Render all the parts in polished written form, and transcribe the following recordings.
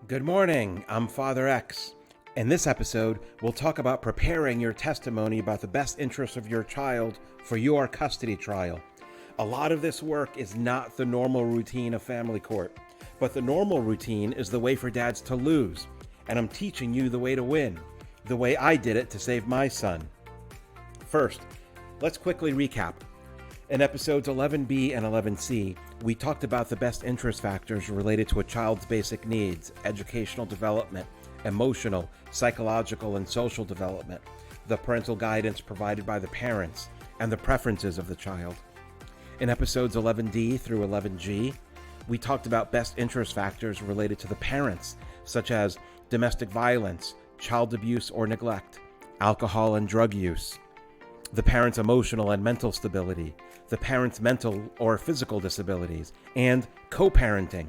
Good morning, I'm Father X. In this episode, we'll talk about preparing your testimony about the best interests of your child for your custody trial. A lot of this work is not the normal routine of family court, but the normal routine is the way for dads to lose, and I'm teaching you the way to win, the way I did it to save my son. First, let's quickly recap. In episodes 11B and 11C, we talked about the best interest factors related to a child's basic needs, educational development, emotional, psychological, and social development, the parental guidance provided by the parents, and the preferences of the child. In episodes 11D through 11G, we talked about best interest factors related to the parents, such as domestic violence, child abuse or neglect, alcohol and drug use, the parent's emotional and mental stability, the parent's mental or physical disabilities, and co-parenting.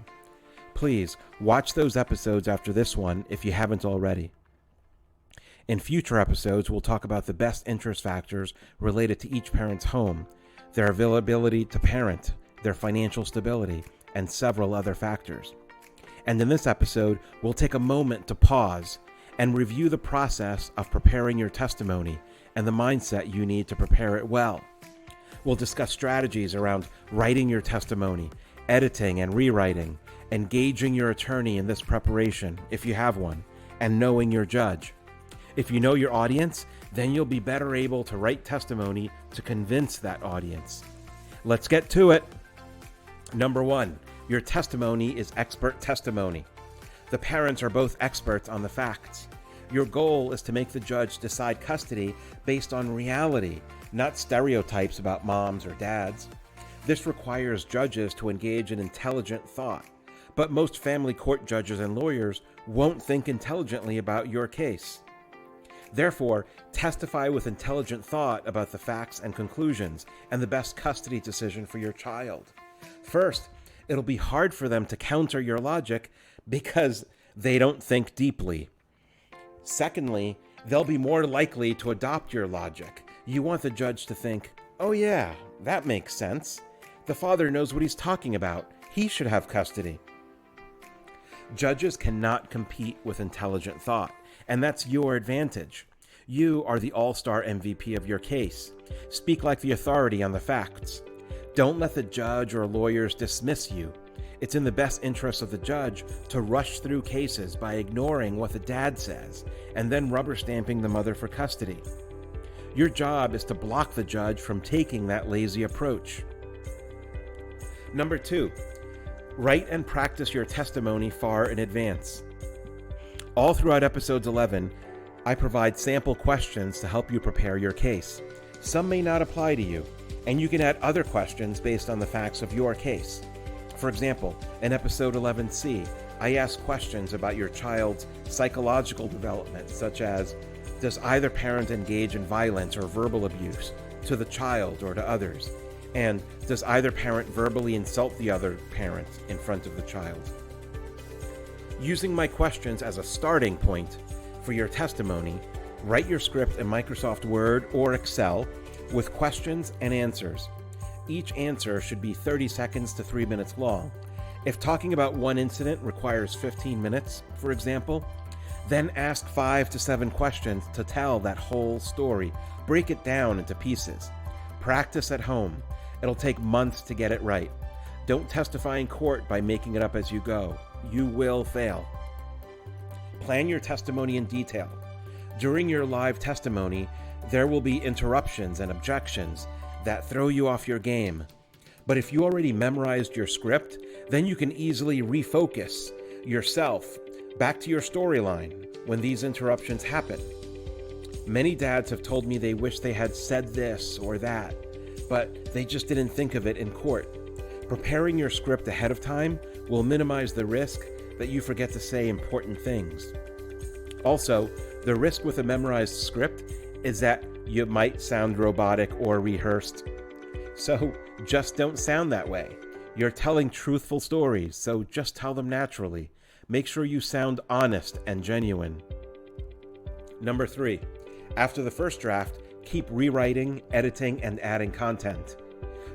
Please watch those episodes after this one if you haven't already. In future episodes, we'll talk about the best interest factors related to each parent's home, their availability to parent, their financial stability, and several other factors. And in this episode, we'll take a moment to pause and review the process of preparing your testimony and the mindset you need to prepare it well. We'll discuss strategies around writing your testimony, editing and rewriting, engaging your attorney in this preparation, if you have one, and knowing your judge. If you know your audience, then you'll be better able to write testimony to convince that audience. Let's get to it. Number 1, your testimony is expert testimony. The parents are both experts on the facts. Your goal is to make the judge decide custody based on reality, not stereotypes about moms or dads. This requires judges to engage in intelligent thought, but most family court judges and lawyers won't think intelligently about your case. Therefore, testify with intelligent thought about the facts and conclusions and the best custody decision for your child. First, it'll be hard for them to counter your logic because they don't think deeply. Secondly, they'll be more likely to adopt your logic. You want the judge to think, "Oh yeah, that makes sense. The father knows what he's talking about. He should have custody." Judges cannot compete with intelligent thought, and that's your advantage. You are the all-star MVP of your case. Speak like the authority on the facts. Don't let the judge or lawyers dismiss you. It's in the best interest of the judge to rush through cases by ignoring what the dad says and then rubber stamping the mother for custody. Your job is to block the judge from taking that lazy approach. Number 2, write and practice your testimony far in advance. All throughout episodes 11, I provide sample questions to help you prepare your case. Some may not apply to you, and you can add other questions based on the facts of your case. For example, in episode 11C, I ask questions about your child's psychological development, such as, does either parent engage in violence or verbal abuse to the child or to others? And does either parent verbally insult the other parent in front of the child? Using my questions as a starting point for your testimony, write your script in Microsoft Word or Excel with questions and answers. Each answer should be 30 seconds to 3 minutes long. If talking about one incident requires 15 minutes, for example, then ask 5 to 7 questions to tell that whole story. Break it down into pieces. Practice at home. It'll take months to get it right. Don't testify in court by making it up as you go. You will fail. Plan your testimony in detail. During your live testimony, there will be interruptions and objections that throw you off your game. But if you already memorized your script, then you can easily refocus yourself back to your storyline when these interruptions happen. Many dads have told me they wish they had said this or that, but they just didn't think of it in court. Preparing your script ahead of time will minimize the risk that you forget to say important things. Also, the risk with a memorized script is that you might sound robotic or rehearsed. So just don't sound that way. You're telling truthful stories, so just tell them naturally. Make sure you sound honest and genuine. Number 3, after the first draft, keep rewriting, editing, and adding content.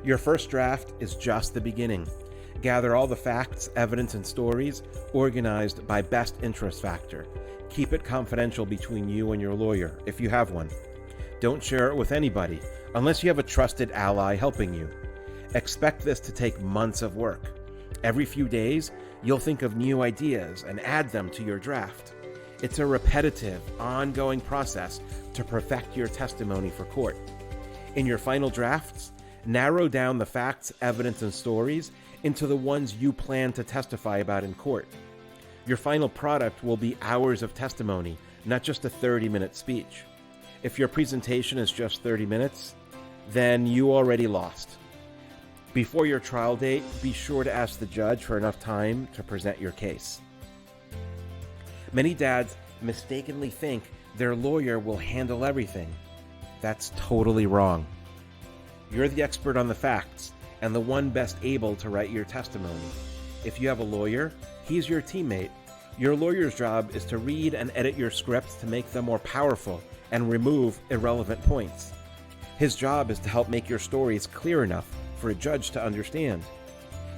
Your first draft is just the beginning. Gather all the facts, evidence, and stories organized by best interest factor. Keep it confidential between you and your lawyer, if you have one. Don't share it with anybody, unless you have a trusted ally helping you. Expect this to take months of work. Every few days, you'll think of new ideas and add them to your draft. It's a repetitive, ongoing process to perfect your testimony for court. In your final drafts, narrow down the facts, evidence, and stories into the ones you plan to testify about in court. Your final product will be hours of testimony, not just a 30-minute speech. If your presentation is just 30 minutes, then you already lost. Before your trial date, be sure to ask the judge for enough time to present your case. Many dads mistakenly think their lawyer will handle everything. That's totally wrong. You're the expert on the facts and the one best able to write your testimony. If you have a lawyer, he's your teammate. Your lawyer's job is to read and edit your scripts to make them more powerful and remove irrelevant points. His job is to help make your stories clear enough for a judge to understand.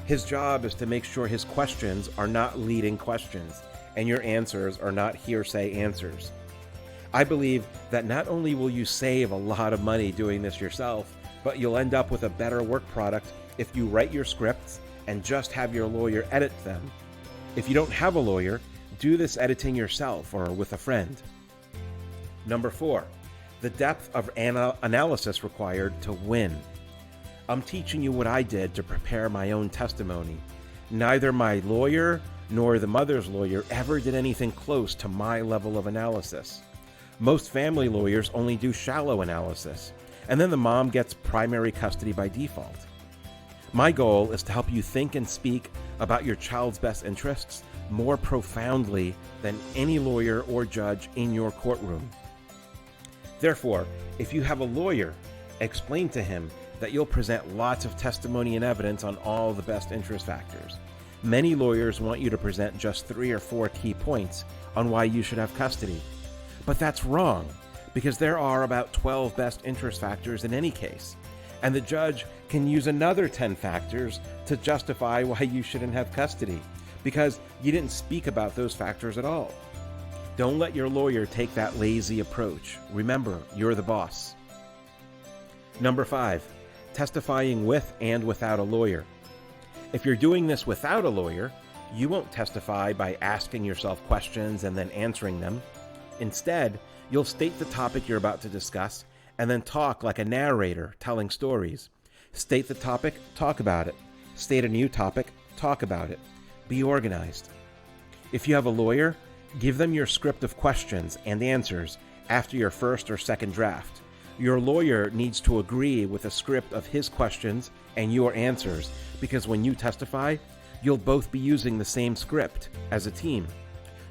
His job is to make sure his questions are not leading questions and your answers are not hearsay answers. I believe that not only will you save a lot of money doing this yourself, but you'll end up with a better work product if you write your scripts and just have your lawyer edit them. If you don't have a lawyer, do this editing yourself or with a friend. Number 4, the depth of analysis required to win. I'm teaching you what I did to prepare my own testimony. Neither my lawyer nor the mother's lawyer ever did anything close to my level of analysis. Most family lawyers only do shallow analysis, and then the mom gets primary custody by default. My goal is to help you think and speak about your child's best interests more profoundly than any lawyer or judge in your courtroom. Therefore, if you have a lawyer, explain to him that you'll present lots of testimony and evidence on all the best interest factors. Many lawyers want you to present just 3 or 4 key points on why you should have custody. But that's wrong, because there are about 12 best interest factors in any case, and the judge can use another 10 factors to justify why you shouldn't have custody, because you didn't speak about those factors at all. Don't let your lawyer take that lazy approach. Remember, you're the boss. Number 5, testifying with and without a lawyer. If you're doing this without a lawyer, you won't testify by asking yourself questions and then answering them. Instead, you'll state the topic you're about to discuss and then talk like a narrator telling stories. State the topic, talk about it. State a new topic, talk about it. Be organized. If you have a lawyer, give them your script of questions and answers after your first or second draft. Your lawyer needs to agree with a script of his questions and your answers, because when you testify, you'll both be using the same script as a team.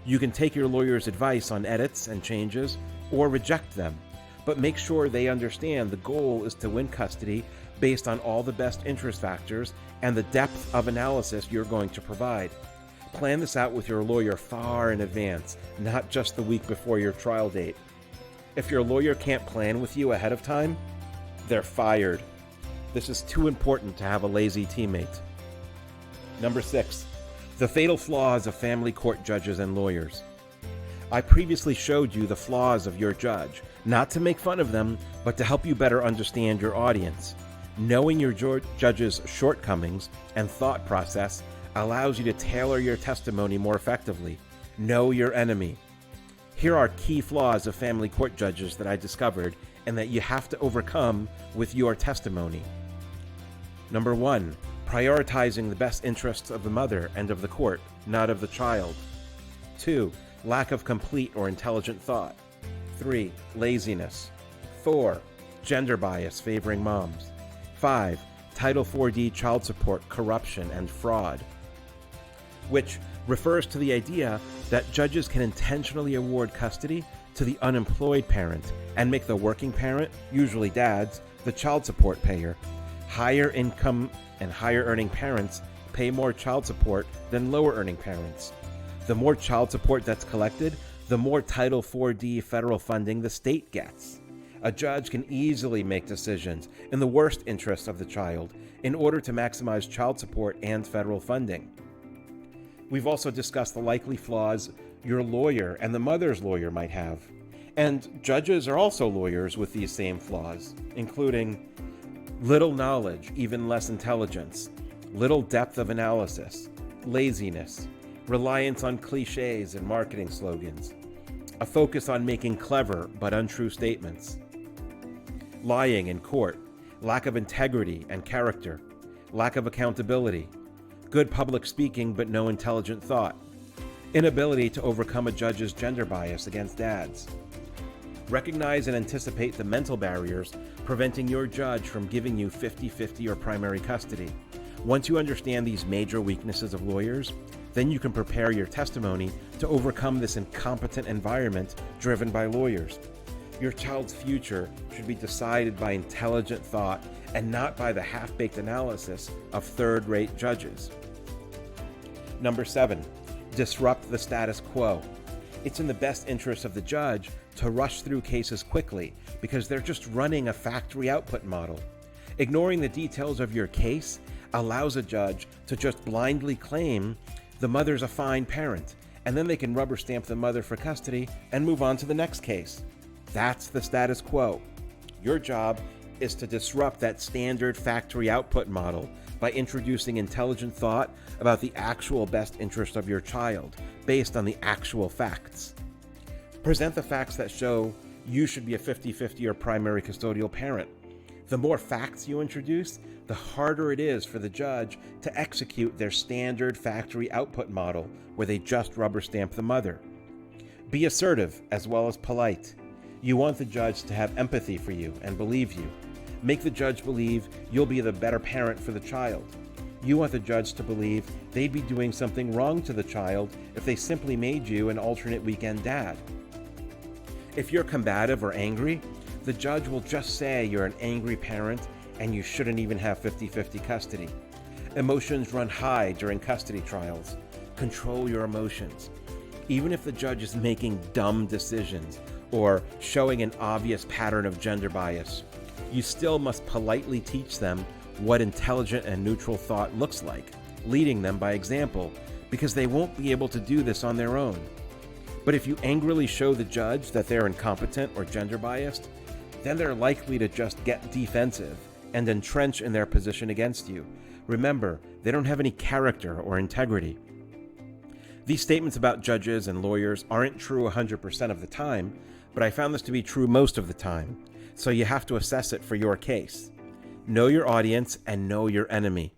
You can take your lawyer's advice on edits and changes or reject them, but make sure they understand the goal is to win custody based on all the best interest factors and the depth of analysis you're going to provide. Plan this out with your lawyer far in advance, not just the week before your trial date. If your lawyer can't plan with you ahead of time, they're fired. This is too important to have a lazy teammate. Number 6, the fatal flaws of family court judges and lawyers. I previously showed you the flaws of your judge, not to make fun of them, but to help you better understand your audience. Knowing your judge's shortcomings and thought process allows you to tailor your testimony more effectively. Know your enemy. Here are key flaws of family court judges that I discovered and that you have to overcome with your testimony. Number 1, prioritizing the best interests of the mother and of the court, not of the child. 2, lack of complete or intelligent thought. 3, laziness. 4, gender bias favoring moms. 5, Title 4D child support, corruption, and fraud, which refers to the idea that judges can intentionally award custody to the unemployed parent and make the working parent, usually dads, the child support payer. Higher income and higher earning parents pay more child support than lower earning parents. The more child support that's collected, the more Title 4D federal funding the state gets. A judge can easily make decisions in the worst interests of the child in order to maximize child support and federal funding. We've also discussed the likely flaws your lawyer and the mother's lawyer might have. And judges are also lawyers with these same flaws, including little knowledge, even less intelligence, little depth of analysis, laziness, reliance on cliches and marketing slogans, a focus on making clever but untrue statements, lying in court, lack of integrity and character, lack of accountability, good public speaking but no intelligent thought, inability to overcome a judge's gender bias against dads. Recognize and anticipate the mental barriers preventing your judge from giving you 50-50 or primary custody. Once you understand these major weaknesses of lawyers, then you can prepare your testimony to overcome this incompetent environment driven by lawyers. Your child's future should be decided by intelligent thought and not by the half-baked analysis of third-rate judges. Number 7, disrupt the status quo. It's in the best interest of the judge to rush through cases quickly because they're just running a factory output model. Ignoring the details of your case allows a judge to just blindly claim the mother's a fine parent, and then they can rubber stamp the mother for custody and move on to the next case. That's the status quo. Your job is to disrupt that standard factory output model by introducing intelligent thought about the actual best interest of your child based on the actual facts. Present the facts that show you should be a 50-50 or primary custodial parent. The more facts you introduce, the harder it is for the judge to execute their standard factory output model where they just rubber stamp the mother. Be assertive as well as polite. You want the judge to have empathy for you and believe you. Make the judge believe you'll be the better parent for the child. You want the judge to believe they'd be doing something wrong to the child if they simply made you an alternate weekend dad. If you're combative or angry, the judge will just say you're an angry parent and you shouldn't even have 50-50 custody. Emotions run high during custody trials. Control your emotions. Even if the judge is making dumb decisions or showing an obvious pattern of gender bias, you still must politely teach them what intelligent and neutral thought looks like, leading them by example, because they won't be able to do this on their own. But if you angrily show the judge that they're incompetent or gender biased, then they're likely to just get defensive and entrench in their position against you. Remember, they don't have any character or integrity. These statements about judges and lawyers aren't true 100% of the time, but I found this to be true most of the time, so you have to assess it for your case. Know your audience and know your enemy.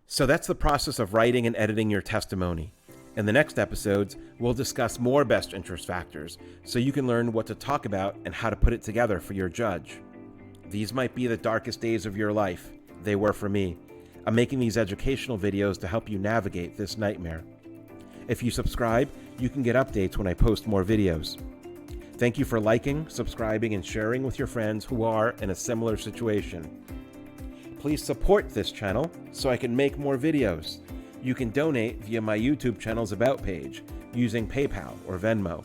So that's the process of writing and editing your testimony. In the next episodes, we'll discuss more best interest factors so you can learn what to talk about and how to put it together for your judge. These might be the darkest days of your life. They were for me. I'm making these educational videos to help you navigate this nightmare. If you subscribe, you can get updates when I post more videos. Thank you for liking, subscribing, and sharing with your friends who are in a similar situation. Please support this channel so I can make more videos. You can donate via my YouTube channel's About page using PayPal or Venmo.